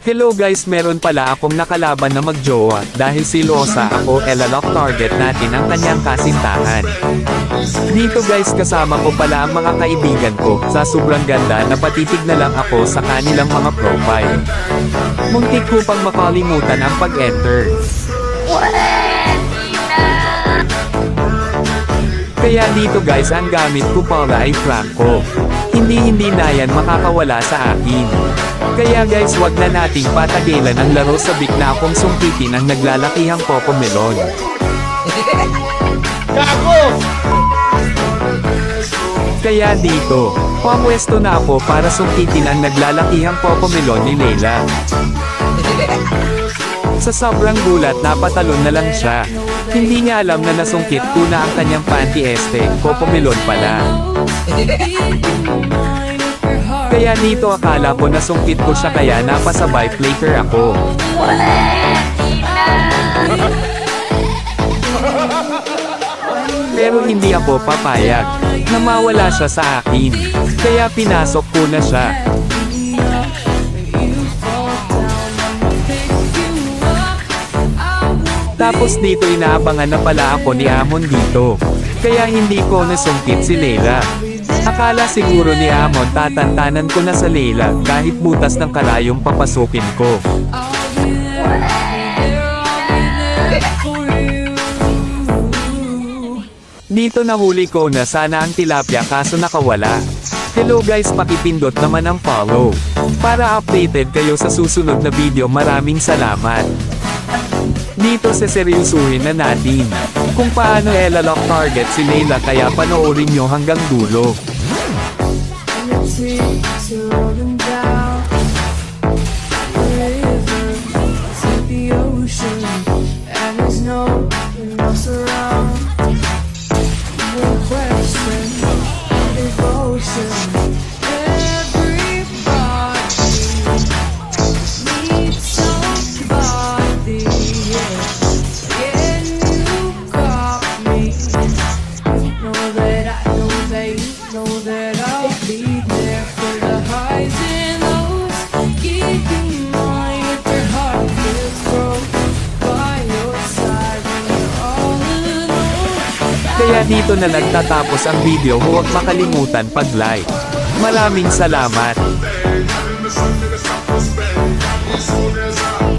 Hello guys, meron pala akong nakalaban na magjowa, dahil si Losa ako elalok target natin ang kanyang kasintahan. Dito guys kasama ko pala ang mga kaibigan ko, sa sobrang ganda na patitig na lang ako sa kanilang mga profile. Muntik ko pang makalimutan ang pag-enter. Kaya dito guys ang gamit ko pala ay Franco. Hindi na yan makakawala sa akin. Kaya guys wag na nating patagilan ang laro sa bigla akong sungkitin ang naglalakihang Cocomelon. Gago! Kaya dito, pamwesto na ako para sungkitin ang naglalakihang Cocomelon ni Leila. Sa sobrang gulat napatalon na lang siya. Hindi niya alam na nasungkit ko na ang kanyang panty Cocomelon pala. Kaya dito akala ko nasungkit ko siya kaya napasabay flaker ako. Pero hindi ako papayag na mawala siya sa akin. Kaya pinasok ko na siya. Tapos dito inaabangan na pala ako ni Amon dito. Kaya hindi ko nasungkit si Leila. Akala siguro ni Amon tatantanan ko na sa Leila kahit butas ng karayong papasukin ko. Dito nahuli ko na sana ang tilapia kaso nakawala. Hello guys, pakipindot naman ang follow. Para updated kayo sa susunod na video. Maraming salamat. Dito seseryosuhin na natin kung paano elalok target si Leila kaya panoorin nyo hanggang dulo. Kaya dito na nagtatapos ang video. Huwag makalimutan pag-like. Maraming salamat.